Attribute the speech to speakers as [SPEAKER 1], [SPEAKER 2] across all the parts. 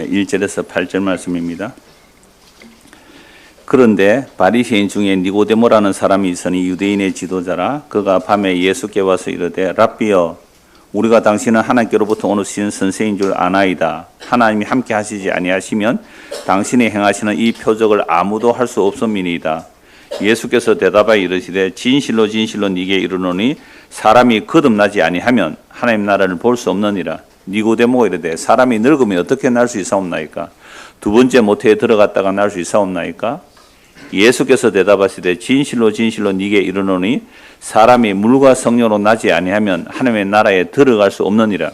[SPEAKER 1] 1절에서 8절 말씀입니다. 그런데 바리새인 중에 니고데모라는 사람이 있으니 유대인의 지도자라. 그가 밤에 예수께 와서 이르되 랍비여, 우리가 당신은 하나님께로부터 오신 선생인 줄 아나이다. 하나님이 함께 하시지 아니하시면 당신이 행하시는 이 표적을 아무도 할 수 없음이니이다. 예수께서 대답하여 이르시되 진실로 진실로 네게 이르노니 사람이 거듭나지 아니하면 하나님 나라를 볼 수 없느니라. 니고데모가 이르되 사람이 늙으면 어떻게 날 수 있사옵나이까? 두 번째 모태에 들어갔다가 날 수 있사옵나이까? 예수께서 대답하시되 진실로 진실로 네게 이르노니 사람이 물과 성령으로 나지 아니하면 하나님의 나라에 들어갈 수 없느니라.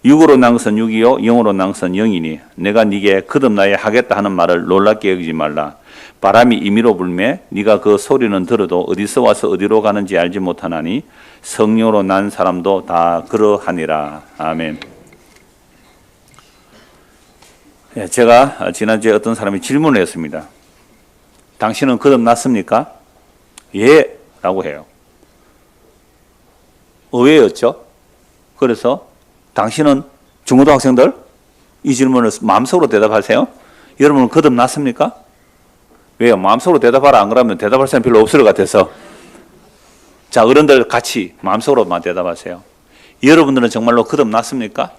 [SPEAKER 1] 육으로 난 것은 육이요 영으로 난 것은 영이니 내가 네게 거듭나야 하겠다 하는 말을 놀랍게 여기지 말라. 바람이 임의로 불매 네가 그 소리는 들어도 어디서 와서 어디로 가는지 알지 못하나니 성령으로 난 사람도 다 그러하니라. 아멘. 제가 지난주에 어떤 사람이 질문을 했습니다. 당신은 거듭났습니까? 예 라고 해요. 의외였죠. 그래서 당신은 중고등학생들 이 질문을 마음속으로 대답하세요. 여러분은 거듭났습니까? 왜요? 마음속으로 대답하라 안 그러면 대답할 사람이 별로 없을 것 같아서. 자, 어른들 같이 마음속으로만 대답하세요. 여러분들은 정말로 거듭났습니까?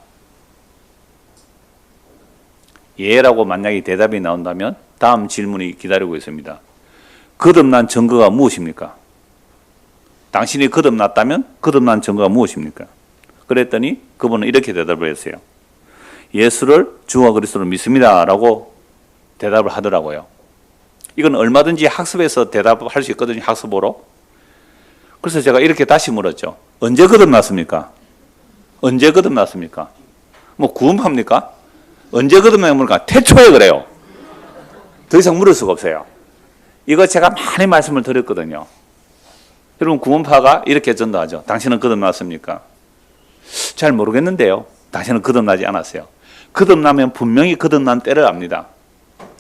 [SPEAKER 1] 예라고 만약에 대답이 나온다면 다음 질문이 기다리고 있습니다. 거듭난 증거가 무엇입니까? 당신이 거듭났다면 거듭난 증거가 무엇입니까? 그랬더니 그분은 이렇게 대답을 했어요. 예수를 주와 그리스도를 믿습니다 라고 대답을 하더라고요. 이건 얼마든지 학습해서 대답할 수 있거든요. 학습으로. 그래서 제가 이렇게 다시 물었죠. 언제 거듭났습니까? 언제 거듭났습니까? 뭐 구원합니까? 언제 거듭났습니까? 태초에 그래요. 더 이상 물을 수가 없어요. 이거 제가 많이 말씀을 드렸거든요. 여러분 구원파가 이렇게 전도하죠. 당신은 거듭났습니까? 잘 모르겠는데요. 당신은 거듭나지 않았어요. 거듭나면 분명히 거듭난 때를 압니다.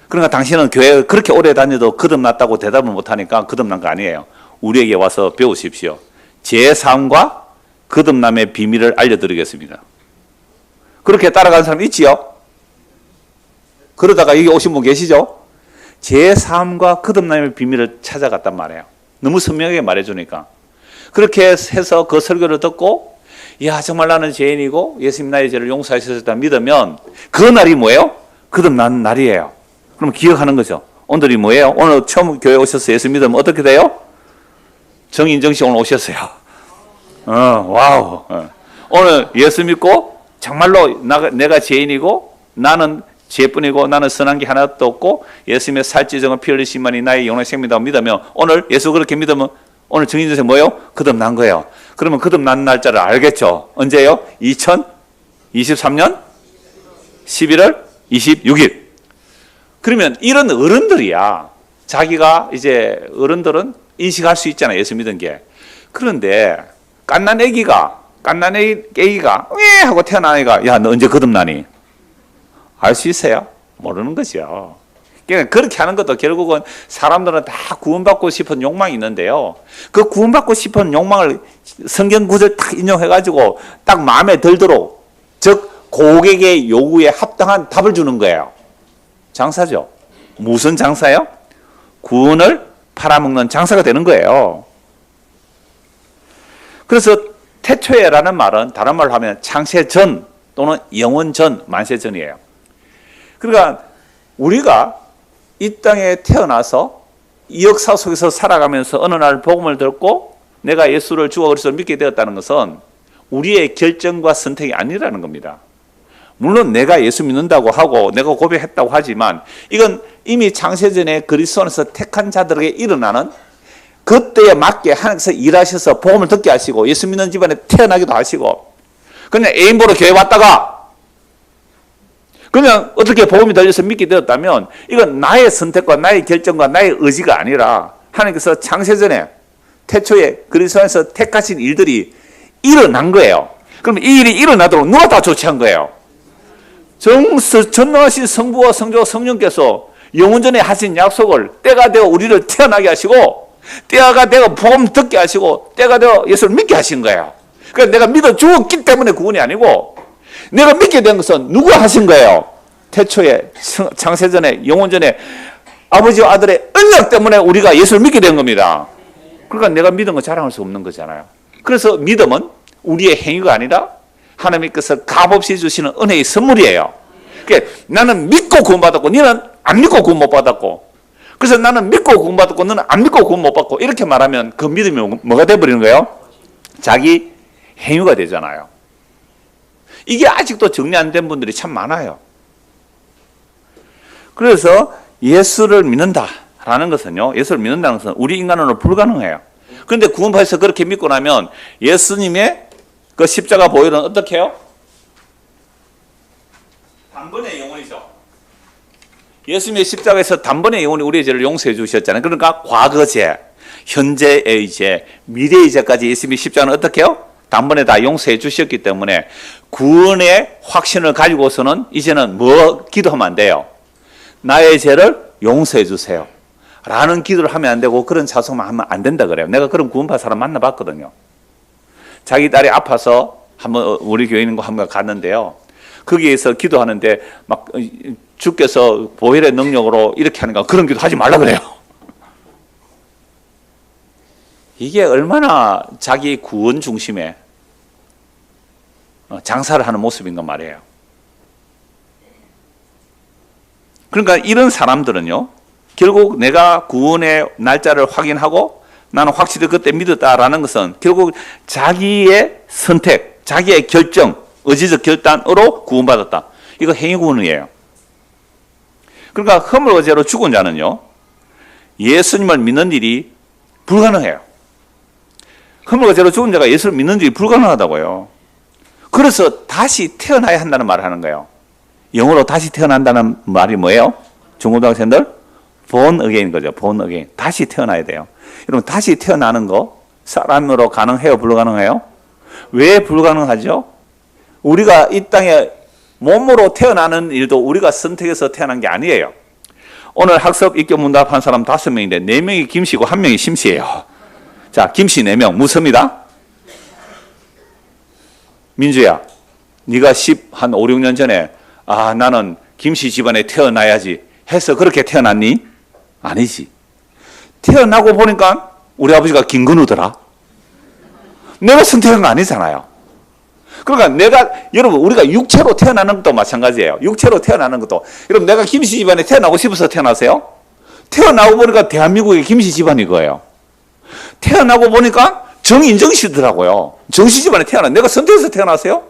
[SPEAKER 1] 그러니까 당신은 교회 그렇게 오래 다녀도 거듭났다고 대답을 못하니까 거듭난 거 아니에요. 우리에게 와서 배우십시오. 제 삶과 거듭남의 비밀을 알려드리겠습니다. 그렇게 따라가는 사람 있지요? 그러다가 여기 오신 분 계시죠? 제 삶과 거듭남의 비밀을 찾아갔단 말이에요. 너무 선명하게 말해주니까. 그렇게 해서 그 설교를 듣고 야 정말 나는 죄인이고 예수님 나의 죄를 용서하셨다 믿으면 그 날이 뭐예요? 거듭난 날이에요. 그럼 기억하는 거죠. 오늘이 뭐예요? 오늘 처음 교회 오셔서 예수 믿으면 어떻게 돼요? 정인정씨 오늘 오셨어요. 와우. 오늘 예수 믿고 정말로 내가 죄인이고 나는 죄뿐이고 나는 선한 게 하나도 없고 예수님의 살찌정은 피 흘리심만이 나의 영원한 생명이라고 믿으면 오늘 예수 그렇게 믿으면 오늘 정인정씨 뭐예요? 거듭난 거예요. 그러면 거듭난 날짜를 알겠죠? 언제요? 2023년 11월 26일. 그러면 이런 어른들이야. 자기가 이제 어른들은 인식할 수 있잖아요. 예수 믿은 게. 그런데 깐난 애기가 왜 하고 태어난 애가 야 너 언제 거듭나니? 알 수 있어요? 모르는 거죠. 그러니까 그렇게 하는 것도 결국은 사람들은 다 구원받고 싶은 욕망이 있는데요. 그 구원받고 싶은 욕망을 성경 구절 딱 인용해가지고 딱 마음에 들도록 즉 고객의 요구에 합당한 답을 주는 거예요. 장사죠. 무슨 장사요? 구원을 팔아먹는 장사가 되는 거예요. 그래서 태초에라는 말은 다른 말로 하면 창세 전 또는 영원 전, 만세 전이에요. 그러니까 우리가 이 땅에 태어나서 이 역사 속에서 살아가면서 어느 날 복음을 듣고 내가 예수를 주와 그리스도를 믿게 되었다는 것은 우리의 결정과 선택이 아니라는 겁니다. 물론 내가 예수 믿는다고 하고 내가 고백했다고 하지만 이건 이미 창세전에 그리스도 안에서 택한 자들에게 일어나는 그때에 맞게 하나님께서 일하셔서 복음을 듣게 하시고 예수 믿는 집안에 태어나기도 하시고 그냥 애인 보러 교회 왔다가 그냥 어떻게 복음이 들려서 믿게 되었다면 이건 나의 선택과 나의 결정과 나의 의지가 아니라 하나님께서 창세전에 태초에 그리스도 안에서 택하신 일들이 일어난 거예요. 그럼 이 일이 일어나도록 누가 다 조치한 거예요? 전능하신 성부와 성자와 성령께서 영원전에 하신 약속을 때가 되어 우리를 태어나게 하시고 때가 되어 복음 듣게 하시고 때가 되어 예수를 믿게 하신 거예요. 그러니까 내가 믿어 주었기 때문에 구원이 아니고 내가 믿게 된 것은 누가 하신 거예요? 태초에 창세전에 영원전에 아버지와 아들의 언약 때문에 우리가 예수를 믿게 된 겁니다. 그러니까 내가 믿은 거 자랑할 수 없는 거잖아요. 그래서 믿음은 우리의 행위가 아니라 하나님께서 값없이 주시는 은혜의 선물이에요. 그러니까 나는 믿고 구원받았고 너는 안 믿고 구원 못 받았고, 그래서 나는 믿고 구원받았고 너는 안 믿고 구원 못 받고, 이렇게 말하면 그 믿음이 뭐가 돼버리는 거예요? 자기 행위가 되잖아요. 이게 아직도 정리 안 된 분들이 참 많아요. 그래서 예수를 믿는다라는 것은요, 예수를 믿는다는 것은 우리 인간으로 불가능해요. 그런데 구원받아서 그렇게 믿고 나면 예수님의 그 십자가 보혈은 어떻게 해요? 단번에 영원이죠. 예수님의 십자가에서 단번에 영원히 우리의 죄를 용서해 주셨잖아요. 그러니까 과거 죄, 현재의 죄, 미래의 죄까지 예수님의 십자가는 어떻게 해요? 단번에 다 용서해 주셨기 때문에 구원의 확신을 가지고서는 이제는 뭐 기도하면 안 돼요? 나의 죄를 용서해 주세요 라는 기도를 하면 안 되고, 그런 자성만 하면 안 된다 그래요. 내가 그런 구원받은 사람 만나봤거든요. 자기 딸이 아파서 한번 우리 교회 있는 거 한번 갔는데요, 거기에서 기도하는데 막 주께서 보혈의 능력으로 이렇게 하는 거, 그런 기도 하지 말라 그래요. 이게 얼마나 자기 구원 중심에 장사를 하는 모습인가 말이에요. 그러니까 이런 사람들은요, 결국 내가 구원의 날짜를 확인하고 나는 확실히 그때 믿었다라는 것은 결국 자기의 선택, 자기의 결정, 의지적 결단으로 구원받았다. 이거 행위구원이에요. 그러니까 허물의죄로 죽은 자는요, 예수님을 믿는 일이 불가능해요. 허물의죄로 죽은 자가 예수를 믿는 일이 불가능하다고요. 그래서 다시 태어나야 한다는 말을 하는 거예요. 영어로 다시 태어난다는 말이 뭐예요? 중고등학생들? born again 거죠. born again. 다시 태어나야 돼요. 여러분, 다시 태어나는 거 사람으로 가능해요? 불가능해요? 왜 불가능하죠? 우리가 이 땅에 몸으로 태어나는 일도 우리가 선택해서 태어난 게 아니에요. 오늘 학습 입교 문답한 사람 5명인데 4명이 김씨고 1명이 심씨예요. 자, 김씨 4명 무섭니다. 민주야, 네가 한 5, 6년 전에 나는 김씨 집안에 태어나야지 해서 그렇게 태어났니? 아니지. 태어나고 보니까 우리 아버지가 김건우더라. 내가 선택한 거 아니잖아요. 그러니까 여러분, 우리가 육체로 태어나는 것도 마찬가지예요. 육체로 태어나는 것도. 여러분, 내가 김씨 집안에 태어나고 싶어서 태어나세요? 태어나고 보니까 대한민국의 김씨 집안인 거예요. 태어나고 보니까 정인정 씨더라고요. 정씨 집안에 내가 선택해서 태어나세요?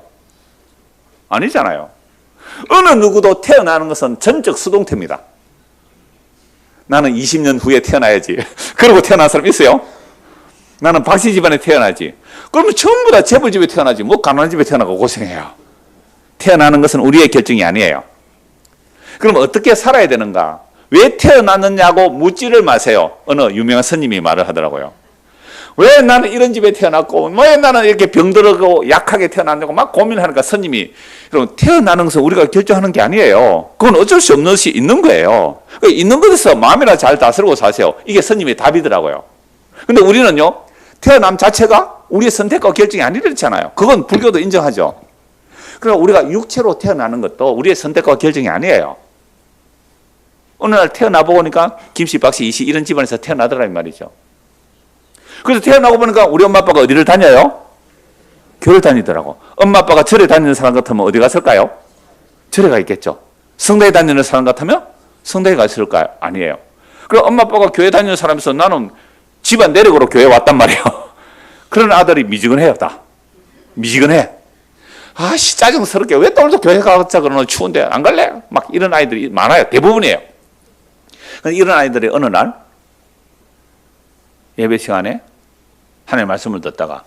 [SPEAKER 1] 아니잖아요. 어느 누구도 태어나는 것은 전적 수동태입니다. 나는 20년 후에 태어나야지. 그러고 태어난 사람 있어요? 나는 박씨 집안에 태어나지. 그러면 전부 다 재벌 집에 태어나지. 뭐 가난한 집에 태어나고 고생해요. 태어나는 것은 우리의 결정이 아니에요. 그럼 어떻게 살아야 되는가? 왜 태어났느냐고 묻지를 마세요. 어느 유명한 스님이 말을 하더라고요. 왜 나는 이런 집에 태어났고, 왜 나는 이렇게 병들고 약하게 태어났냐고 막 고민하니까 스님이, 여러분, 태어나는 것은 우리가 결정하는 게 아니에요. 그건 어쩔 수 없는 것이 있는 거예요. 있는 것에서 마음이나 잘 다스리고 사세요. 이게 스님의 답이더라고요. 근데 우리는요, 태어남 자체가 우리의 선택과 결정이 아니랬잖아요. 그건 불교도 인정하죠. 그러나 우리가 육체로 태어나는 것도 우리의 선택과 결정이 아니에요. 어느 날 태어나 보니까 김씨, 박씨, 이씨 이런 집안에서 태어나더라는 말이죠. 그래서 태어나고 보니까 우리 엄마 아빠가 어디를 다녀요? 교회를 다니더라고. 엄마 아빠가 절에 다니는 사람 같으면 어디 갔을까요? 절에 가 있겠죠. 성당에 다니는 사람 같으면 성당에 가 있을까요? 아니에요. 그리고 엄마 아빠가 교회 다니는 사람에서 나는 집안 내력으로 교회 왔단 말이에요. 그런 아들이 미지근해요, 다. 미지근해. 아씨, 짜증스럽게 왜 또 오늘도 교회 가자 그러는, 추운데 안 갈래? 막 이런 아이들이 많아요. 대부분이에요. 이런 아이들이 어느 날 예배 시간에 하나님의 말씀을 듣다가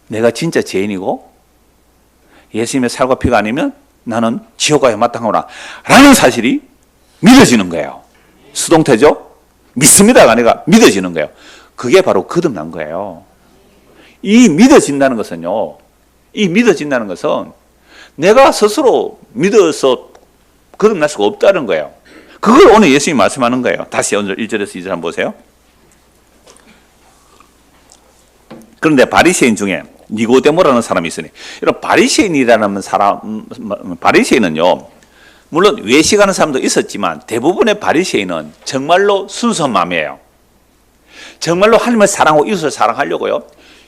[SPEAKER 1] 내가 진짜 죄인이고 예수님의 살과 피가 아니면 나는 지옥 가야 마땅하구나 라는 사실이 믿어지는 거예요. 수동태죠? 믿습니다가 아니라 믿어지는 거예요. 그게 바로 거듭난 거예요. 이 믿어진다는 것은요, 이 믿어진다는 것은 내가 스스로 믿어서 거듭날 수가 없다는 거예요. 그걸 오늘 예수님이 말씀하는 거예요. 다시 오늘 1절에서 2절 한번 보세요. 그런데 바리새인 중에 니고데모라는 사람이 있으니, 이런 바리새인이라는 사람, 바리새인은요, 물론 외식하는 사람도 있었지만 대부분의 바리새인은 정말로 순수한 마음이에요. 정말로 하나님을 사랑하고 이웃을 사랑하려고요,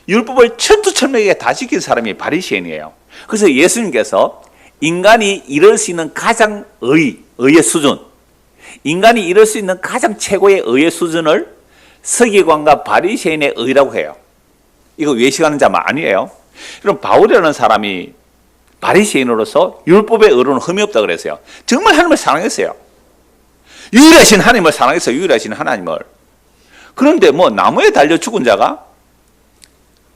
[SPEAKER 1] 율법을 철두철미하게 다 지킨 사람이 바리새인이에요. 그래서 예수님께서 인간이 이룰 수 있는 가장 의의 수준, 인간이 이룰 수 있는 가장 최고의 의의 수준을 서기관과 바리새인의 의라고 해요. 이거 외식하는 자만 아니에요. 그럼 바울이라는 사람이 바리새인으로서 율법의 의로는 흠이 없다 그랬어요. 정말 하나님을 사랑했어요. 유일하신 하나님을 사랑했어요. 유일하신 하나님을. 그런데 뭐 나무에 달려 죽은 자가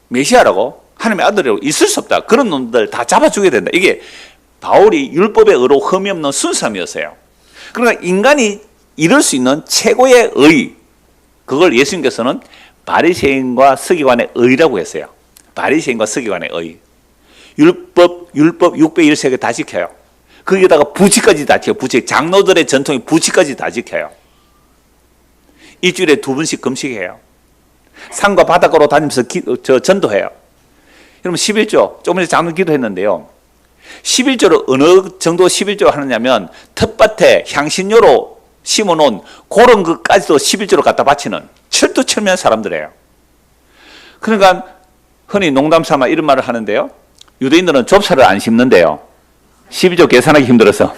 [SPEAKER 1] 메시아라고, 하나님의 아들이라고 있을 수 없다. 그런 놈들 다 잡아 죽여야 된다. 이게 바울이 율법의 의로 흠이 없는 순수함이었어요. 그러니까 인간이 이룰 수 있는 최고의 의, 그걸 예수님께서는 바리새인과 서기관의 의라고 했어요. 바리새인과 서기관의 의. 율법 601세계 다 지켜요. 거기다가 부치까지 다 지켜요. 부치. 장로들의 전통이 부치까지 다 지켜요. 일주일에 2번씩 금식해요. 산과 바닷가로 다니면서 전도해요. 여러분 11조, 조금 전에 장로 기도했는데요, 11조를 어느 정도 11조 하느냐면 텃밭에 향신료로 심어놓은 그런 것까지도 11조를 갖다 바치는 철두철미한 사람들이에요. 그러니까 흔히 농담 삼아 이런 말을 하는데요, 유대인들은 좁쌀을 안 심는데요, 12조 계산하기 힘들어서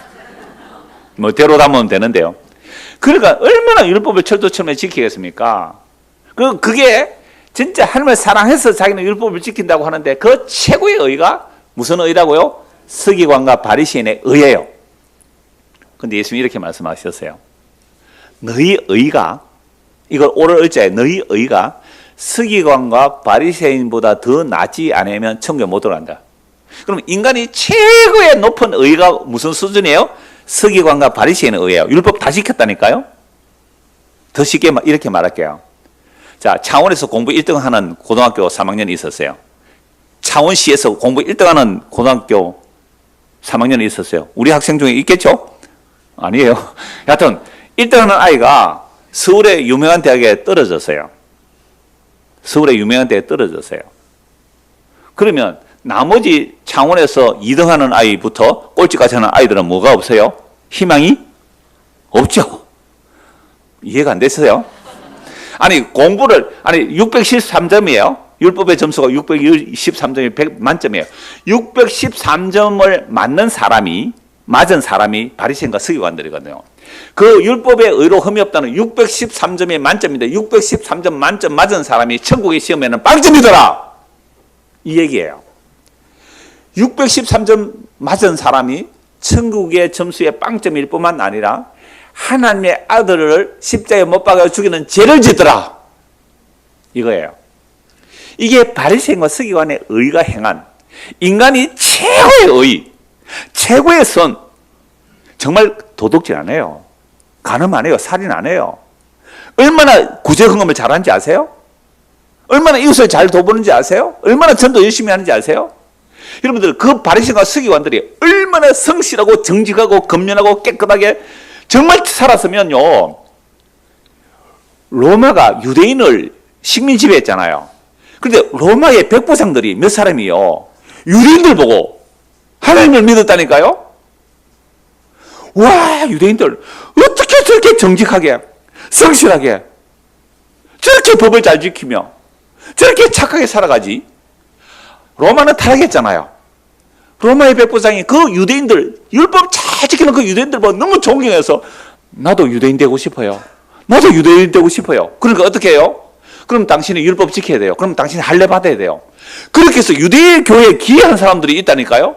[SPEAKER 1] 뭐 대로 담으면 되는데요. 그러니까 얼마나 율법을 철두철미하게 지키겠습니까? 그게 진짜 하나님을 사랑해서 자기는 율법을 지킨다고 하는데 그 최고의 의가 무슨 의라고요? 서기관과 바리새인의 의예요. 근데 예수님이 이렇게 말씀하셨어요. 너희 의가, 이걸 오를 의자에 너희 의가 서기관과 바리새인보다 더 낫지 않으면 천국에 못 들어간다. 그럼 인간이 최고의 높은 의가 무슨 수준이에요? 서기관과 바리새인의 의예요. 율법 다 지켰다니까요. 더 쉽게 이렇게 말할게요. 자, 창원에서 공부 1등 하는 고등학교 3학년이 있었어요. 창원시에서 공부 1등 하는 고등학교 3학년이 있었어요. 우리 학생 중에 있겠죠? 아니에요. 여하튼 1등 하는 아이가 서울의 유명한 대학에 떨어졌어요. 서울의 유명한 대학에 떨어졌어요. 그러면 나머지 창원에서 2등 하는 아이부터 꼴찌까지 하는 아이들은 뭐가 없어요? 희망이 없죠. 이해가 안 됐어요? 아니 613점이에요. 율법의 점수가 613점이 100 만점이에요. 613점을 맞는 사람이, 맞은 사람이 바리새인과 서기관들이거든요. 그 율법의 의로 흠이 없다는 613점이 만점인데 613점 만점 맞은 사람이 천국의 시험에는 빵점이더라, 이 얘기예요. 613점 맞은 사람이 천국의 점수에 빵점일 뿐만 아니라 하나님의 아들을 십자가에 못 박아 죽이는 죄를 짓더라, 이거예요. 이게 바리새인과 서기관의 의가 행한 인간이 최고의 의, 최고의 선. 정말 도둑질 안 해요. 간음 안 해요. 살인 안 해요. 얼마나 구제헌금을 잘하는지 아세요? 얼마나 이웃을 잘 돌보는지 아세요? 얼마나 전도 열심히 하는지 아세요? 여러분들, 그 바리새인과 서기관들이 얼마나 성실하고 정직하고 건면하고 깨끗하게 정말 살았으면요, 로마가 유대인을 식민 지배했잖아요. 그런데 로마의 백부장들이 몇 사람이요, 유대인들 보고 하나님을 믿었다니까요. 와, 유대인들 어떻게 저렇게 정직하게 성실하게 저렇게 법을 잘 지키며 저렇게 착하게 살아가지? 로마는 타락했잖아요. 로마의 백부장이 그 유대인들, 율법 잘 지키는 그 유대인들 보고 너무 존경해서 나도 유대인 되고 싶어요. 나도 유대인 되고 싶어요. 그러니까 어떻게 해요? 그럼 당신이 율법 지켜야 돼요. 그럼 당신이 할례 받아야 돼요. 그렇게 해서 유대인 교회에 기여한 사람들이 있다니까요.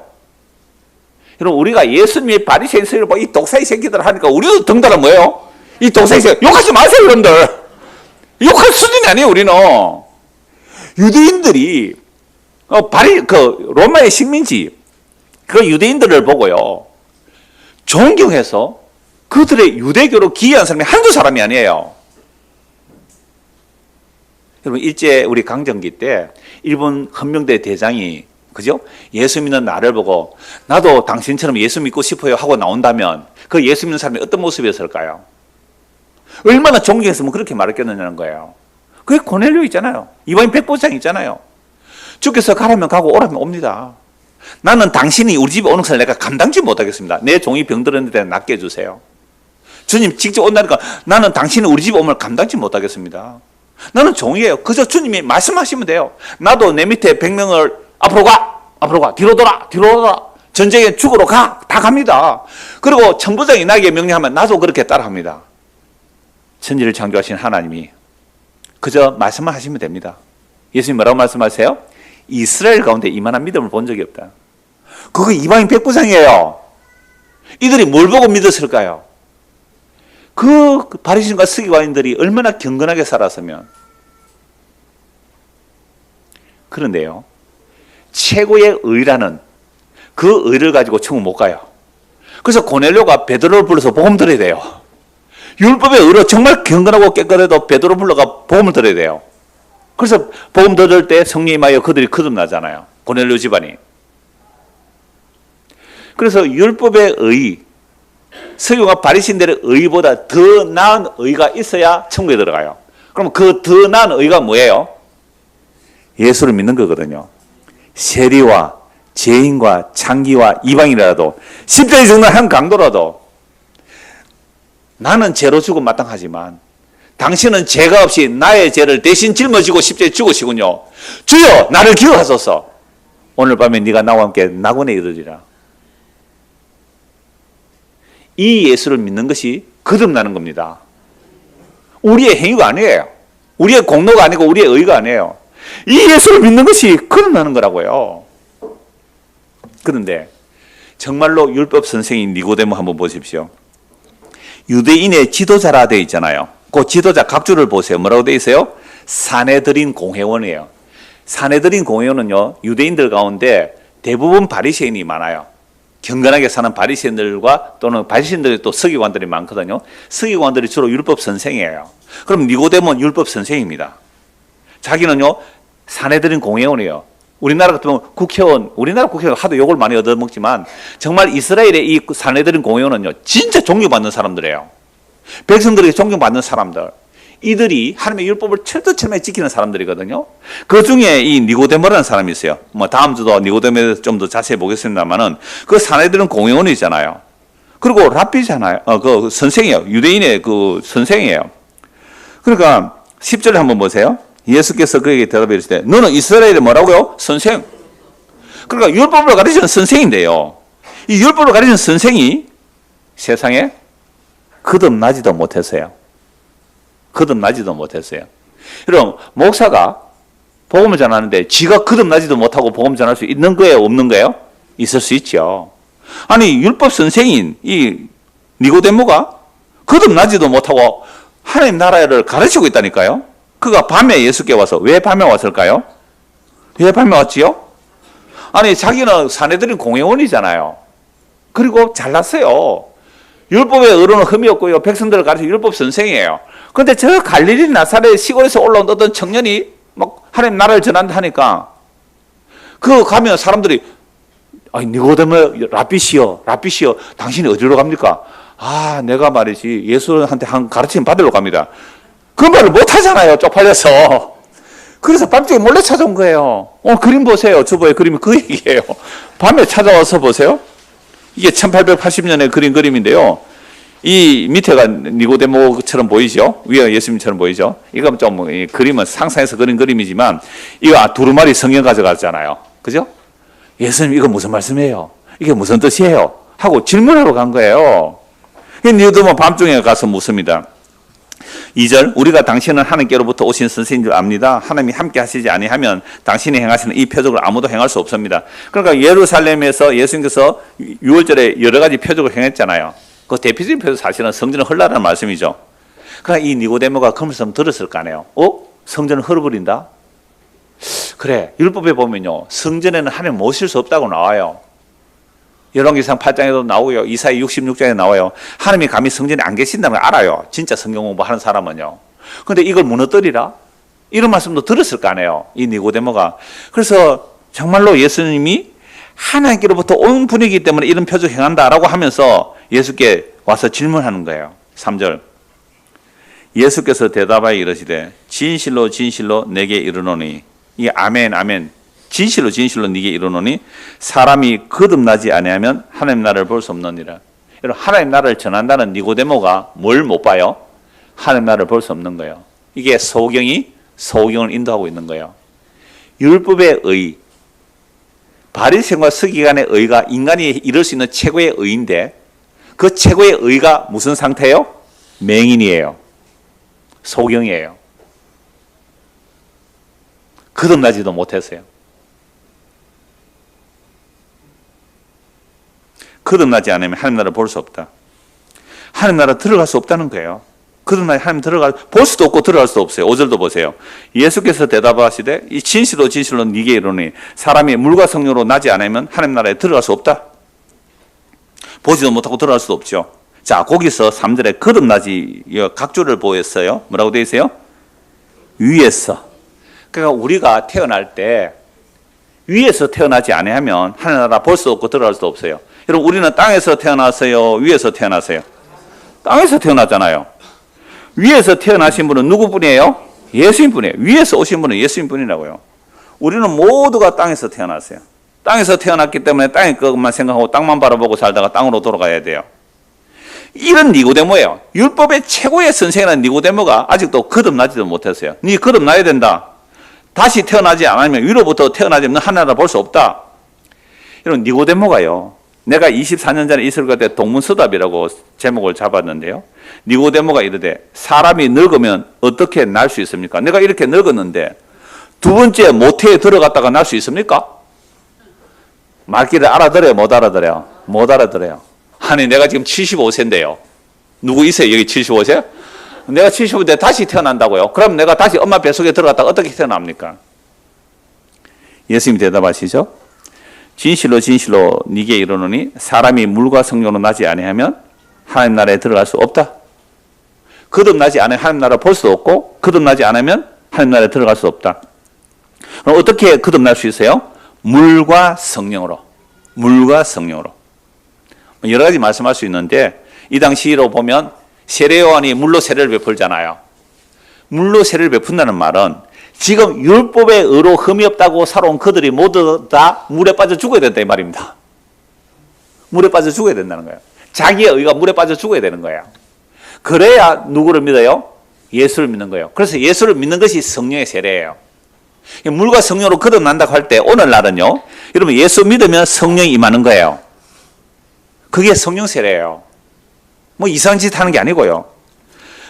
[SPEAKER 1] 여러분, 우리가 예수님의 바리새인 서기를 보고 이 독사이 새끼들 하니까 우리도 덩달아 뭐예요? 이 독사이 새끼 욕하지 마세요, 여러분들. 욕할 수준이 아니에요. 우리는 유대인들이 로마의 식민지 그 유대인들을 보고요, 존경해서 그들의 유대교로 기여한 사람이 한두 사람이 아니에요. 여러분, 일제 우리 강점기 때 일본 헌병대 대장이, 그죠? 예수 믿는 나를 보고 나도 당신처럼 예수 믿고 싶어요 하고 나온다면 그 예수 믿는 사람이 어떤 모습이었을까요? 얼마나 존경했으면 그렇게 말했겠느냐는 거예요. 그게 고넬료 있잖아요. 이방인 백부장 있잖아요. 주께서 가라면 가고 오라면 옵니다. 나는 당신이 우리 집에 오는 것을 내가 감당지 못하겠습니다. 내 종이 병들었는데 낫게 해주세요. 주님 직접 온다니까 나는 당신이 우리 집에 오면 감당지 못하겠습니다. 나는 종이에요. 그저 주님이 말씀하시면 돼요. 나도 내 밑에 100명을 앞으로 가, 뒤로 돌아, 전쟁에 죽으러 가, 다 갑니다. 그리고 천부장이 나에게 명령하면 나도 그렇게 따라합니다. 천지를 창조하신 하나님이 그저 말씀만 하시면 됩니다. 예수님 뭐라고 말씀하세요? 이스라엘 가운데 이만한 믿음을 본 적이 없다. 그거 이방인 백부장이에요. 이들이 뭘 보고 믿었을까요? 그 바리새인과 서기관인들이 얼마나 경건하게 살았으면. 그런데요, 최고의 의라는 그 의를 가지고 천국 못 가요. 그래서 고넬료가 베드로를 불러서 복음 들어야 돼요. 율법의 의로 정말 경건하고 깨끗해도 베드로 불러가 복음을 들어야 돼요. 그래서 복음 들을 때 성령이 임하여 그들이 거듭나잖아요. 고넬료 집안이. 그래서 율법의 의, 서기관과 바리새인들의 의보다 더 나은 의가 있어야 천국에 들어가요. 그럼 그 더 나은 의가 뭐예요? 예수를 믿는 거거든요. 세리와 죄인과 창기와 이방이라도 십자가에 죽는 한 강도라도 나는 죄로 죽음 마땅하지만 당신은 죄가 없이 나의 죄를 대신 짊어지고 십자가에 죽으시군요. 주여 나를 기억하소서. 오늘 밤에 네가 나와 함께 낙원에 이르리라. 이 예수를 믿는 것이 거듭나는 겁니다. 우리의 행위가 아니에요. 우리의 공로가 아니고 우리의 의가 아니에요. 이 예수를 믿는 것이 거듭나는 거라고요. 그런데 정말로 율법 선생인 니고데모 한번 보십시오. 유대인의 지도자라 되어 있잖아요. 그 지도자 각주를 보세요. 뭐라고 되어 있어요? 사내들인 공회원이에요. 사내들인 공회원은요, 유대인들 가운데 대부분 바리새인이 많아요. 경건하게 사는 바리새인들과 또는 바리새인들이 또 서기관들이 많거든요. 서기관들이 주로 율법 선생이에요. 그럼 니고데모는 율법 선생입니다. 자기는요, 사내들인 공회원이에요. 우리나라 같으면 국회의원, 우리나라 국회의원 하도 욕을 많이 얻어먹지만 정말 이스라엘의 이 사내들인 공회원은요, 진짜 존경받는 사람들이에요. 백성들에게 존경받는 사람들. 이들이 하나님의 율법을 철두철미하게 지키는 사람들이거든요. 그 중에 이 니고데모라는 사람이 있어요. 뭐 다음 주도 니고데모에 대해서 좀 더 자세히 보겠습니다만은 그 사내들은 공회원이잖아요. 그리고 랍비잖아요. 그 선생이에요. 유대인의 그 선생이에요. 그러니까 10절에 한번 보세요. 예수께서 그에게 대답해 주시되 너는 이스라엘의 뭐라고요? 선생. 그러니까 율법을 가르치는 선생인데요. 이 율법을 가르치는 선생이 세상에 거듭나지도 못했어요. 거듭나지도 못했어요. 여러분, 목사가 복음을 전하는데 지가 거듭나지도 못하고 복음 전할 수 있는 거예요? 없는 거예요? 있을 수 있죠. 아니, 율법 선생인 이 니고데모가 거듭나지도 못하고 하나님 나라를 가르치고 있다니까요. 그가 밤에 예수께 와서 왜 밤에 왔을까요? 왜 밤에 왔지요? 아니, 자기는 사내들인 공회원이잖아요. 그리고 잘났어요. 율법의 의로는 흠이 없고요. 백성들을 가르치는 율법 선생이에요. 그런데 저 갈릴리 나사렛 시골에서 올라온 어떤 청년이 막 하나님 나라를 전한다 하니까 그 가면 사람들이 아니 니고데모 랍비시여 당신이 어디로 갑니까? 아, 내가 말이지 예수한테 한 가르침 받으러 갑니다. 그 말을 못 하잖아요. 쪽팔려서. 그래서 밤중에 몰래 찾아온 거예요. 그림 보세요. 주보에 그림이 그 얘기예요. 밤에 찾아와서 보세요. 이게 1880년에 그린 그림인데요. 이 밑에가 니고데모처럼 보이죠? 위가 예수님처럼 보이죠? 이건 좀 그림은 상상해서 그린 그림이지만 이거 두루마리 성경 가져갔잖아요. 그죠? 예수님 이거 무슨 말씀이에요? 이게 무슨 뜻이에요? 하고 질문하러 간 거예요. 니고데모 밤중에 가서 묻습니다. 2절 우리가 당신은 하나님께로부터 오신 선생인 줄 압니다. 하나님이 함께 하시지 아니하면 당신이 행하시는 이 표적을 아무도 행할 수 없습니다. 그러니까 예루살렘에서 예수님께서 6월절에 여러 가지 표적을 행했잖아요. 그 대표적인 표적 사실은 성전을 헐라라는 말씀이죠. 그러니까 이 니고데모가 그 말씀 들었을 거 아니에요. 성전을 헐어버린다? 그래, 율법에 보면요, 성전에는 하나님 모실 수 없다고 나와요. 열왕기상 8장에도 나오고요. 이사야 66장에 나와요. 하나님이 감히 성전에 안 계신다는 걸 알아요. 진짜 성경 공부하는 사람은요. 그런데 이걸 무너뜨리라? 이런 말씀도 들었을 거 아니에요. 이 니고데모가. 그래서 정말로 예수님이 하나님께로부터 온 분이기 때문에 이런 표적 행한다라고 하면서 예수께 와서 질문하는 거예요. 3절 예수께서 대답하여 이르시되 진실로 진실로 내게 이르노니 이 아멘 아멘 진실로 진실로 네게 이르노니 사람이 거듭나지 아니하면 하나님 나라를 볼 수 없느니라. 여러분, 하나님 나라를 전한다는 니고데모가 뭘 못 봐요? 하나님 나라를 볼 수 없는 거예요. 이게 소경이 소경을 인도하고 있는 거예요. 율법의 의, 바리새인과 서기관의 의가 인간이 이룰 수 있는 최고의 의인데 그 최고의 의가 무슨 상태예요? 맹인이에요. 소경이에요. 거듭나지도 못했어요. 거듭나지 않으면 하나님 나라를 볼 수 없다. 하나님 나라 들어갈 수 없다는 거예요. 거듭나지 하나님 볼 수도 없고 들어갈 수도 없어요. 5절도 보세요. 예수께서 대답하시되 이 진실로 진실로 네게 이르노니 사람이 물과 성령으로 나지 않으면 하나님 나라에 들어갈 수 없다. 보지도 못하고 들어갈 수도 없죠. 자, 거기서 3절에 거듭나지 각조를 보였어요. 뭐라고 되어 있어요? 위에서. 그러니까 우리가 태어날 때 위에서 태어나지 아니하면 하나님 나라 볼 수 없고 들어갈 수도 없어요. 여러분, 우리는 땅에서 태어났어요? 위에서 태어났어요? 땅에서 태어났잖아요. 위에서 태어나신 분은 누구뿐이에요? 예수님 뿐이에요. 위에서 오신 분은 예수님 뿐이라고요. 우리는 모두가 땅에서 태어났어요. 땅에서 태어났기 때문에 땅의 것만 생각하고 땅만 바라보고 살다가 땅으로 돌아가야 돼요. 이런 니고데모예요. 율법의 최고의 선생이라는 니고데모가 아직도 거듭나지도 못했어요. 니 거듭나야 된다. 다시 태어나지 않으면 위로부터 태어나지 않으면 하나님 볼 수 없다. 이런 니고데모가요. 내가 24년 전에 이스라엘 때 동문서답이라고 제목을 잡았는데요. 니고데모가 이르되 사람이 늙으면 어떻게 날 수 있습니까? 내가 이렇게 늙었는데 두 번째 모태에 들어갔다가 날 수 있습니까? 말귀를 알아들어요? 못 알아들어요? 못 알아들어요. 아니, 내가 지금 75세인데요. 누구 있어요? 여기 75세? 내가 75세 다시 태어난다고요? 그럼 내가 다시 엄마 뱃속에 들어갔다가 어떻게 태어납니까? 예수님이 대답하시죠. 진실로 진실로 네게 이르노니 사람이 물과 성령으로 나지 아니하면 하나님 나라에 들어갈 수 없다. 거듭나지 않으면 하나님 나라 볼 수 없고 거듭나지 않으면 하나님 나라에 들어갈 수 없다. 그럼 어떻게 거듭날 수 있어요? 물과 성령으로. 물과 성령으로. 여러 가지 말씀할 수 있는데 이 당시로 보면 세례요한이 물로 세례를 베풀잖아요. 물로 세례를 베푼다는 말은 지금 율법의 의로 흠이 없다고 살아온 그들이 모두 다 물에 빠져 죽어야 된다 이 말입니다. 물에 빠져 죽어야 된다는 거예요. 자기의 의가 물에 빠져 죽어야 되는 거예요. 그래야 누구를 믿어요? 예수를 믿는 거예요. 그래서 예수를 믿는 것이 성령의 세례예요. 물과 성령으로 거듭난다고 할 때 오늘날은요, 여러분 예수 믿으면 성령이 임하는 거예요. 그게 성령 세례예요. 뭐 이상한 짓 하는 게 아니고요.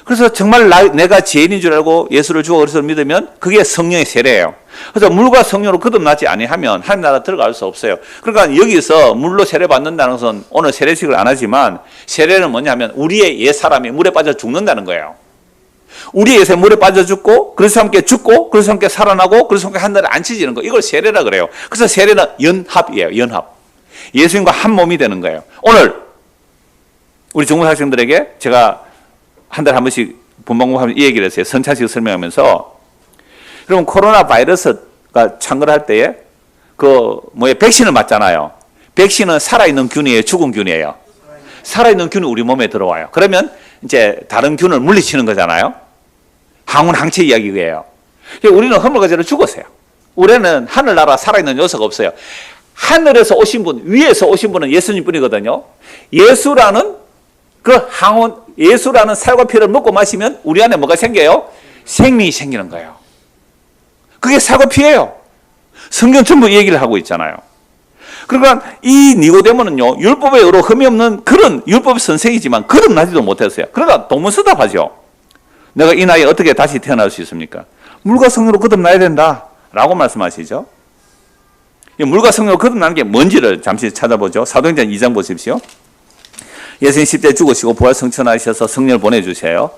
[SPEAKER 1] 그래서 정말 내가 죄인인 줄 알고 예수를 주고 그리스도를 믿으면 그게 성령의 세례예요. 그래서 물과 성령으로 거듭나지 아니하면 하나님 나라 들어갈 수 없어요. 그러니까 여기서 물로 세례 받는다는 것은 오늘 세례식을 안 하지만 세례는 뭐냐면 우리의 옛 사람이 물에 빠져 죽는다는 거예요. 우리의 옛에 물에 빠져 죽고 그리스도와 함께 죽고 그리스도와 함께 살아나고 그리스도와 함께 하늘에 앉혀지는 거, 이걸 세례라 그래요. 그래서 세례는 연합이에요. 연합. 예수님과 한 몸이 되는 거예요. 오늘 우리 중국 학생들에게 제가 한 달에 한 번씩 본방공부하면 이 얘기를 했어요. 선차식 설명하면서, 여러분 코로나 바이러스가 창궐할 때에 백신을 맞잖아요. 백신은 살아있는 균이에요, 죽은 균이에요? 살아있는 균이 우리 몸에 들어와요. 그러면 이제 다른 균을 물리치는 거잖아요. 항원 항체 이야기예요. 우리는 허물과제로 죽었어요. 우리는 하늘나라 살아있는 요소가 없어요. 하늘에서 오신 분, 위에서 오신 분은 예수님 뿐이거든요. 예수라는 그 항원, 예수라는 살과 피를 먹고 마시면 우리 안에 뭐가 생겨요? 생명이 생기는 거예요. 그게 살과 피예요. 성경 전부 이 얘기를 하고 있잖아요. 그러니까 이 니고데모는요, 율법의 의로 흠이 없는 그런 율법 선생이지만 거듭나지도 못했어요. 그러니까 동문서답하죠. 내가 이 나이에 어떻게 다시 태어날 수 있습니까? 물과 성령으로 거듭나야 된다 라고 말씀하시죠. 물과 성령으로 거듭나는 게 뭔지를 잠시 찾아보죠. 사도행전 2장 보십시오. 예수님 십자가에 죽으시고 부활 성천하셔서 성령을 보내주세요.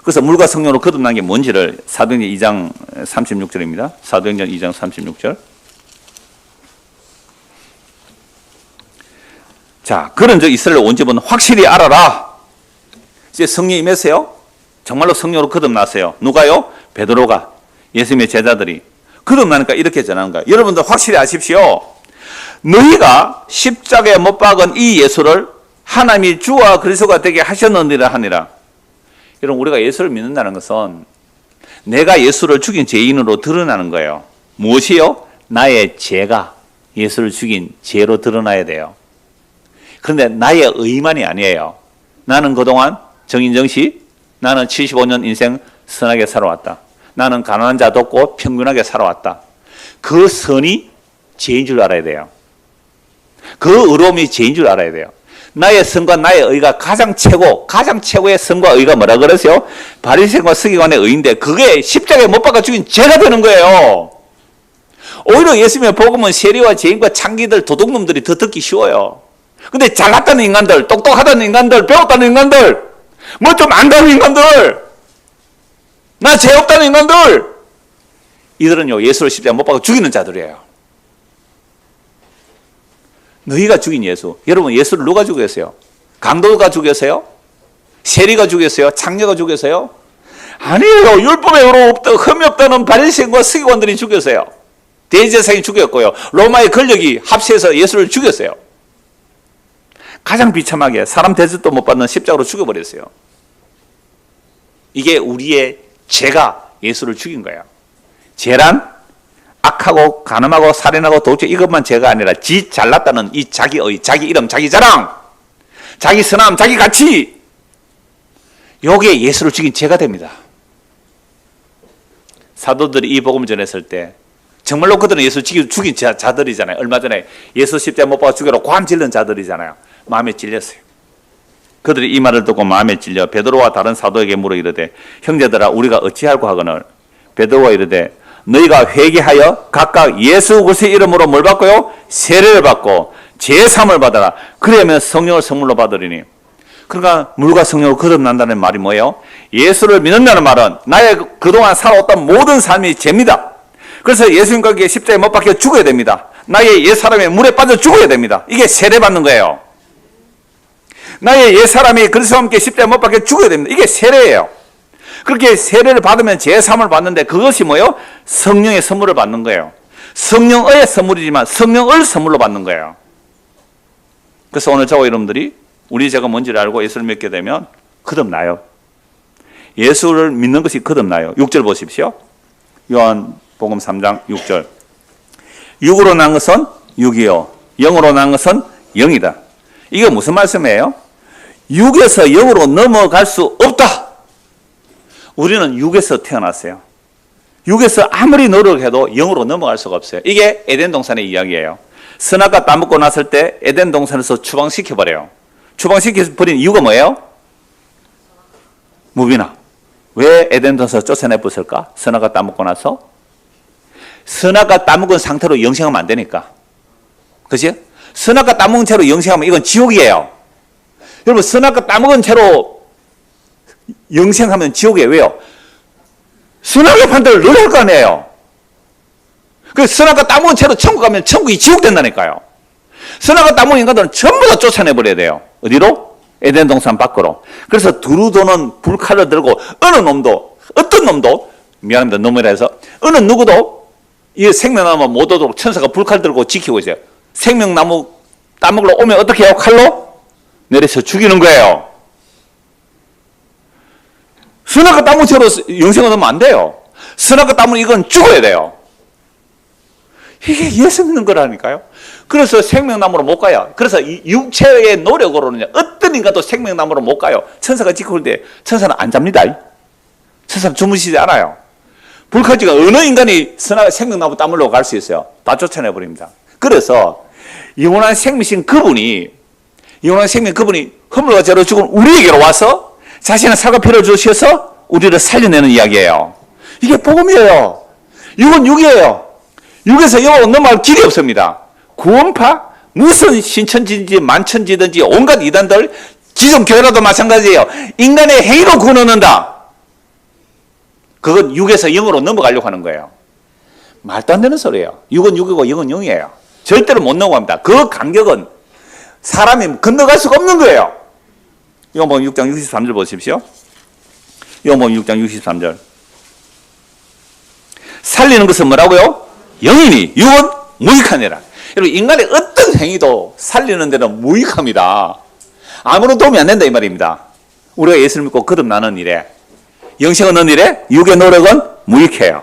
[SPEAKER 1] 그래서 물과 성령으로 거듭난 게 뭔지를 사도행전 2장 36절입니다. 사도행전 2장 36절. 자, 그런 적 이스라엘 온 집은 확실히 알아라. 이제 성령 임했어요. 정말로 성령으로 거듭났어요. 누가요? 베드로가, 예수님의 제자들이. 거듭나니까 이렇게 전하는 거예요. 여러분들 확실히 아십시오. 너희가 십자가에 못 박은 이 예수를 하나님이 주와 그리스도가 되게 하셨느니라 하니라. 여러분, 우리가 예수를 믿는다는 것은 내가 예수를 죽인 죄인으로 드러나는 거예요. 무엇이요? 나의 죄가 예수를 죽인 죄로 드러나야 돼요. 그런데 나의 의만이 아니에요. 나는 그동안 정인정 씨, 나는 75년 인생 선하게 살아왔다. 나는 가난한 자도 없고 평균하게 살아왔다. 그 선이 죄인 줄 알아야 돼요. 그 의로움이 죄인 줄 알아야 돼요. 나의 선과 나의 의가 가장 최고의 선과 의가 뭐라 그러세요? 바리새인과 서기관의 의인데 그게 십자가에 못 박아 죽인 죄가 되는 거예요. 오히려 예수님의 복음은 세리와 죄인과 창기들, 도둑놈들이 더 듣기 쉬워요. 근데 잘났다는 인간들, 똑똑하다는 인간들, 배웠다는 인간들, 뭐 좀 안다는 인간들, 나 죄 없다는 인간들, 이들은요 예수를 십자가에 못 박아 죽이는 자들이에요. 너희가 죽인 예수. 여러분 예수를 누가 죽였어요? 강도가 죽였어요? 세리가 죽였어요? 창녀가 죽였어요? 아니에요. 율법에 흠이 없다는 바리새인과 서기관들이 죽였어요. 대제사장이 죽였고요. 로마의 권력이 합세해서 예수를 죽였어요. 가장 비참하게 사람 대접도 못 받는 십자가로 죽여버렸어요. 이게 우리의 죄가 예수를 죽인 거예요. 죄란 악하고 가늠하고 살인하고 도둑질 이것만 죄가 아니라 지 잘났다는 이 자기의, 자기 이름, 자기 자랑, 자기 선함, 자기 가치, 요게 예수를 죽인 죄가 됩니다. 사도들이 이 복음을 전했을 때 정말로 그들은 예수 죽인 자들이잖아요. 얼마 전에 예수 십자가에 못 박아 죽여라 고함 질른 자들이잖아요. 마음에 찔렸어요. 그들이 이 말을 듣고 마음에 찔려 베드로와 다른 사도에게 물어 이르되 형제들아 우리가 어찌할까 하거늘 베드로가 이르되 너희가 회개하여 각각 예수 그리스도의 이름으로 뭘 받고요? 세례를 받고 제사함을 받아라. 그러면 성령을 선물로 받으리니. 그러니까 물과 성령으로 거듭난다는 말이 뭐예요? 예수를 믿는다는 말은 나의 그동안 살아왔던 모든 삶이 죄입니다. 그래서 예수님과 십자가에 못 박혀 죽어야 됩니다. 나의 옛사람이 물에 빠져 죽어야 됩니다. 이게 세례 받는 거예요. 나의 옛사람이 그리스도와 함께 십자가에 못 박혀 죽어야 됩니다. 이게 세례예요. 그렇게 세례를 받으면 제사함을 받는데 그것이 뭐예요? 성령의 선물을 받는 거예요. 성령의 선물이지만 성령을 선물로 받는 거예요. 그래서 오늘 저와 여러분들이 우리 죄가 뭔지를 알고 예수를 믿게 되면 거듭나요. 예수를 믿는 것이 거듭나요. 6절 보십시오. 요한복음 3장 6절. 육으로 난 것은 육이요 영으로 난 것은 영이다. 이게 무슨 말씀이에요? 육에서 영으로 넘어갈 수 없다. 우리는 육에서 태어났어요. 육에서 아무리 노력해도 영으로 넘어갈 수가 없어요. 이게 에덴 동산의 이야기예요. 선악과 따먹고 났을 때 에덴 동산에서 추방시켜버려요. 추방시켜버린 이유가 뭐예요? 무비나. 왜 에덴 동산에서 쫓아내버렸을까? 선악과 따먹고 나서? 선악과 따먹은 상태로 영생하면 안 되니까. 그치? 선악과 따먹은 채로 영생하면 이건 지옥이에요. 여러분 선악과 따먹은 채로 영생하면 지옥이에요. 왜요? 선악의 판단을 늘 할 거 아니에요. 그 선악과 따먹은 채로 천국 가면 천국이 지옥 된다니까요. 선악과 따먹은 인간들은 전부 다 쫓아내버려야 돼요. 어디로? 에덴 동산 밖으로. 그래서 두루 도는 불칼을 들고 어느 놈도, 어떤 놈도, 미안합니다. 놈이라 해서 어느 누구도 이 생명나무 못 오도록 천사가 불칼 들고 지키고 있어요. 생명나무 따먹으러 오면 어떻게 해요? 칼로 내려서 죽이는 거예요. 선악과 따먹은 채로 영생을 넣으면 안 돼요. 선악과 따먹은 이건 죽어야 돼요. 이게 예수 믿는 거라니까요. 그래서 생명나무로 못 가요. 그래서 이 육체의 노력으로는 어떤 인간도 생명나무로 못 가요. 천사가 지키고 있는데 천사는 안 잡니다. 천사는 주무시지 않아요. 불칼지가 어느 인간이 생명나무 따먹으러 갈 수 있어요? 다 쫓아내버립니다. 그래서 영원한 생명이신 그분이 허물과 죄로 죽은 우리에게로 와서 자신의 살과 피를 주셔서 우리를 살려내는 이야기예요. 이게 복음이에요. 육은 육이에요. 육에서 영으로 넘어갈 길이 없습니다. 구원파, 무슨 신천지든지 만천지든지 온갖 이단들, 기존교회라도 마찬가지예요. 인간의 행위로 구원 얻는다. 그건 육에서 영으로 넘어가려고 하는 거예요. 말도 안 되는 소리예요. 육은 육이고 영은 영이에요. 절대로 못 넘어갑니다. 그 간격은 사람이 건너갈 수가 없는 거예요. 요한복음 6장 63절 보십시오. 요한복음 6장 63절. 살리는 것은 뭐라고요? 영이니 육은 무익하니라. 여러분 인간의 어떤 행위도 살리는 데는 무익합니다. 아무런 도움이 안 된다 이 말입니다. 우리가 예수를 믿고 거듭나는 일에, 영생 얻는 일에 육의 노력은 무익해요.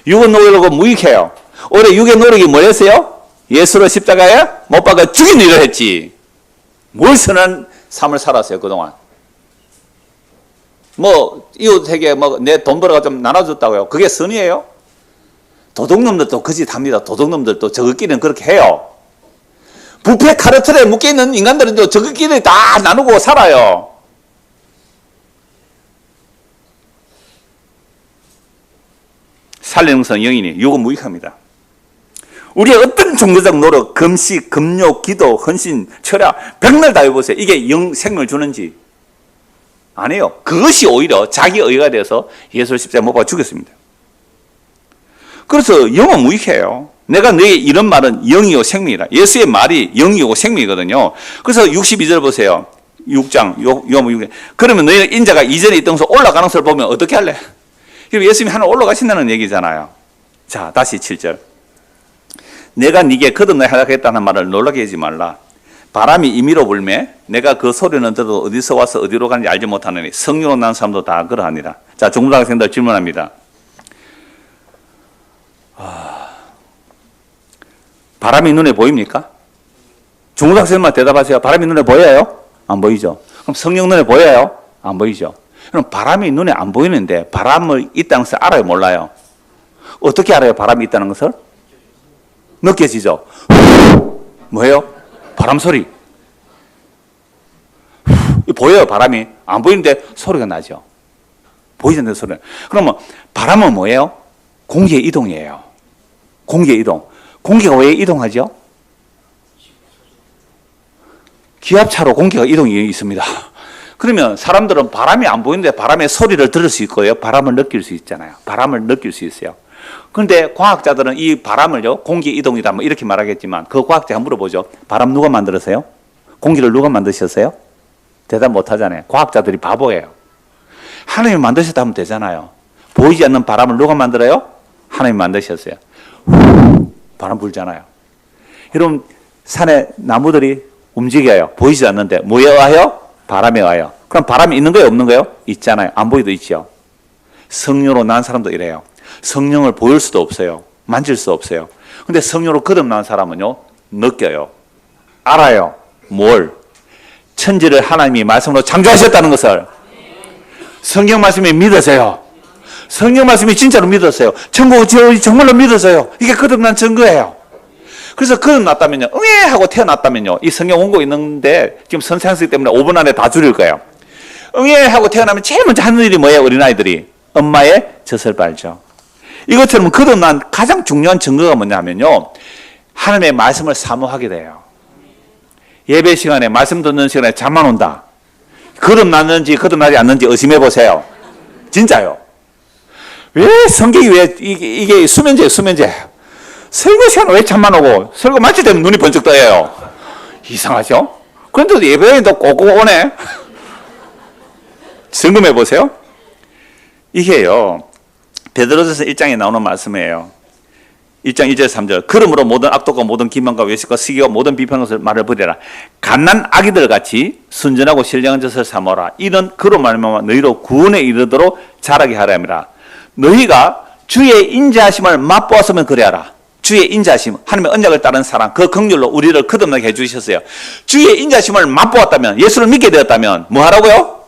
[SPEAKER 1] 육은 노력은 무익해요. 올해 육의 노력이 뭐였어요? 예수를 십자가에 못 박아 죽인 일을 했지. 뭘 선한 삶을 살았어요, 그동안. 뭐, 이웃에게 뭐, 내 돈 벌어가 좀 나눠줬다고요. 그게 선이에요? 도둑놈들도 거짓합니다. 도둑놈들도 저것끼리는 그렇게 해요. 부패 카르텔에 묶여있는 인간들은 저것끼리 다 나누고 살아요. 살림성 영인이 육은 무익합니다. 우리의 어떤 종교적 노력, 금식, 금욕, 기도, 헌신, 철야, 백날 다 해보세요. 이게 생명을 주는지. 아니에요. 그것이 오히려 자기 의가 돼서 예수를 십자가에 못 박아 죽였습니다. 그래서 영은 무익해요. 내가 너의 이런 말은 영이요 생명이라. 예수의 말이 영이고 생명이거든요. 그래서 62절 보세요. 6장, 요한복음 6장. 그러면 너희는 인자가 이전에 있던 곳으로 올라가는 것을 보면 어떻게 할래? 그럼 예수님이 하나 올라가신다는 얘기잖아요. 자, 다시 7절. 내가 네게 거듭나게 하겠다는 말을 놀라게 하지 말라. 바람이 임의로 불매 내가 그 소리는 들어도 어디서 와서 어디로 가는지 알지 못하느니 성령으로 난 사람도 다 그러하니라. 자, 종부학생들 질문합니다. 바람이 눈에 보입니까? 중고등학생만 대답하세요. 바람이 눈에 보여요? 안 보이죠? 그럼 성령 눈에 보여요? 안 보이죠? 그럼 바람이 눈에 안 보이는데 바람을 있다는 것을 알아요? 몰라요? 어떻게 알아요? 바람이 있다는 것을? 느껴지죠? 뭐예요? 바람 소리. 보여요, 바람이. 안 보이는데 소리가 나죠? 보이지 않는 소리가. 그러면 바람은 뭐예요? 공기의 이동이에요. 공기의 이동. 공기가 왜 이동하죠? 기압차로 공기가 이동이 있습니다. 그러면 사람들은 바람이 안 보이는데 바람의 소리를 들을 수 있고요. 바람을 느낄 수 있잖아요. 바람을 느낄 수 있어요. 그런데 과학자들은 이 바람을요, 공기 이동이다 뭐 이렇게 말하겠지만 그 과학자가 물어보죠. 바람 누가 만들었어요? 공기를 누가 만드셨어요? 대답 못 하잖아요. 과학자들이 바보예요. 하나님이 만드셨다 하면 되잖아요. 보이지 않는 바람을 누가 만들어요? 하나님이 만드셨어요. 바람 불잖아요. 여러분, 산에 나무들이 움직여요. 보이지 않는데 뭐에 와요? 바람에 와요. 그럼 바람이 있는 거예요? 없는 거예요? 있잖아요. 안 보이도 있죠. 성령으로 난 사람도 이래요. 성령을 보일 수도 없어요. 만질 수 없어요. 근데 성령으로 거듭난 사람은요, 느껴요. 알아요. 뭘? 천지를 하나님이 말씀으로 창조하셨다는 것을. 성경 말씀이 믿어져요. 성경 말씀이 진짜로 믿었어요. 천국 정말로 믿었어요. 이게 거듭난 증거예요. 그래서 거듭났다면요, 응애 하고 태어났다면요, 이 성경 원고 있는데 지금 선생학습 때문에 5분 안에 다 줄일 거예요. 응애 하고 태어나면 제일 먼저 하는 일이 뭐예요? 어린아이들이 엄마의 젖을 빨죠. 이것처럼 거듭난 가장 중요한 증거가 뭐냐면요, 하나님의 말씀을 사모하게 돼요. 예배 시간에 말씀 듣는 시간에 잠만 온다. 거듭났는지 거듭나지 않는지 의심해 보세요. 진짜요. 왜 성경이 왜 이게 수면제예요, 수면제. 설교 시간에 왜 잠만 오고 설교 마칠 때면 눈이 번쩍 떠요. 이상하죠? 그런데도 예배에도 꼭꼭 오네. 점검해 보세요. 이게요, 베드로전서 1장에 나오는 말씀이에요. 1장 2절 3절. 그러므로 모든 악독과 모든 기만과 외식과 시기와 모든 비판한 것을 말을 버리라. 갓난 아기들 같이 순전하고 신령한 젖을 삼아라. 이는 그로 말미암아 너희로 구원에 이르도록 자라게 하라 함이라. 너희가 주의 인자하심을 맛보았으면 그래하라. 주의 인자하심, 하나님의 언약을 따른 사랑, 그 긍휼로 우리를 거듭나게 해주셨어요. 주의 인자하심을 맛보았다면, 예수를 믿게 되었다면 뭐 하라고요?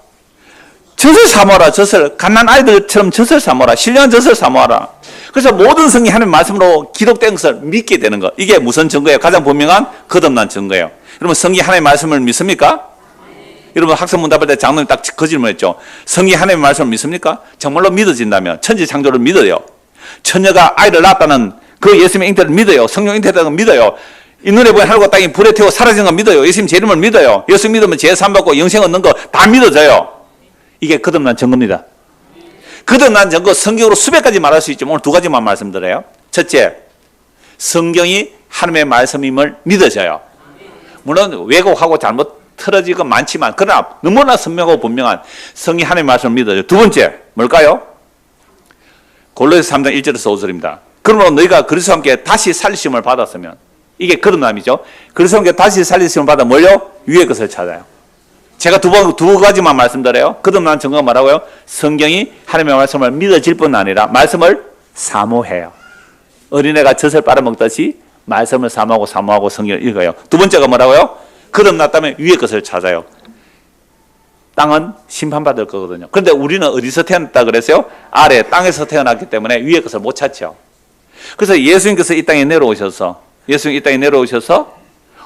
[SPEAKER 1] 젖을 삼아라. 젖을, 갓난 아이들처럼 젖을 삼아라. 신령한 젖을 삼아라. 그래서 모든 성경이 하나님의 말씀으로 기록된 것을 믿게 되는 것. 이게 무슨 증거예요? 가장 분명한 거듭난 증거예요. 여러분, 성경이 하나님의 말씀을 믿습니까? 여러분, 학생 문답할 때 장로님 딱 그 질문했죠. 성경이 하나님의 말씀을 믿습니까? 정말로 믿어진다면 천지 창조를 믿어요. 처녀가 아이를 낳았다는 그 예수님의 잉태를 믿어요. 성령 잉태되는 걸 믿어요. 이 눈에 보이는 하늘과 땅이 불에 태워 사라지는 걸 믿어요. 예수님 제 이름을 믿어요. 예수 믿으면 죄 사함받고 영생 얻는 거 다 믿어져요. 이게 거듭난 증거입니다. 거듭난 증거, 성경으로 수백 가지 말할 수 있지만 오늘 두 가지만 말씀드려요. 첫째, 성경이 하나님의 말씀임을 믿어져요. 물론 왜곡하고 잘못 틀어지고 많지만 그러나 너무나 선명하고 분명한 성경이 하나님의 말씀을 믿어져요. 두 번째, 뭘까요? 골로새 3장 1절에서 5절입니다. 그러므로 너희가 그리스도와 함께 다시 살리심을 받았으면, 이게 거듭남이죠. 그리스도와 함께 다시 살리심을 받아 뭘요? 위의 것을 찾아요. 제가 두 가지만 말씀드려요. 거듭난 증거가 뭐라고요? 성경이 하나님의 말씀을 믿어질 뿐 아니라 말씀을 사모해요. 어린애가 젖을 빨아먹듯이 말씀을 사모하고 성경을 읽어요. 두 번째가 뭐라고요? 거듭났다면 위의 것을 찾아요. 땅은 심판받을 거거든요. 그런데 우리는 어디서 태어났다 그랬어요? 아래 땅에서 태어났기 때문에 위의 것을 못 찾죠. 그래서 예수님께서 이 땅에 내려오셔서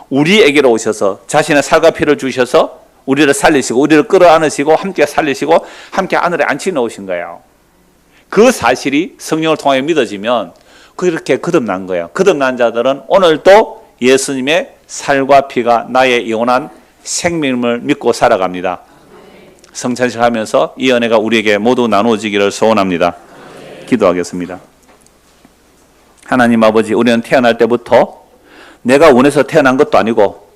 [SPEAKER 1] 우리에게로 오셔서 자신의 살과 피를 주셔서 우리를 살리시고 우리를 끌어안으시고 함께 살리시고 함께 하늘에 앉혀 놓으신 거예요. 그 사실이 성령을 통해 믿어지면 그렇게 거듭난 거예요. 거듭난 자들은 오늘도 예수님의 살과 피가 나의 영원한 생명을 믿고 살아갑니다. 성찬식 하면서 이 은혜가 우리에게 모두 나누어지기를 소원합니다. 기도하겠습니다. 하나님 아버지, 우리는 태어날 때부터 내가 원해서 태어난 것도 아니고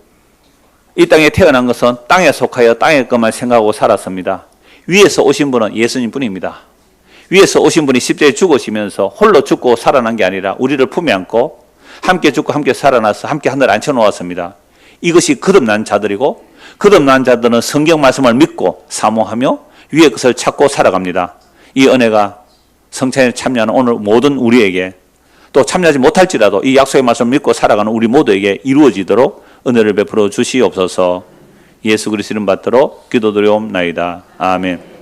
[SPEAKER 1] 이 땅에 태어난 것은 땅에 속하여 땅의 것만 생각하고 살았습니다. 위에서 오신 분은 예수님 뿐입니다. 위에서 오신 분이 십자가에 죽으시면서 홀로 죽고 살아난 게 아니라 우리를 품에 안고 함께 죽고 함께 살아나서 함께 하늘에 앉혀놓았습니다. 이것이 거듭난 자들이고 거듭난 자들은 성경 말씀을 믿고 사모하며 위의 것을 찾고 살아갑니다. 이 은혜가 성찬에 참여하는 오늘 모든 우리에게 또 참여하지 못할지라도 이 약속의 말씀을 믿고 살아가는 우리 모두에게 이루어지도록 은혜를 베풀어 주시옵소서. 예수 그리스도 이름 받들어 기도드리옵나이다. 아멘.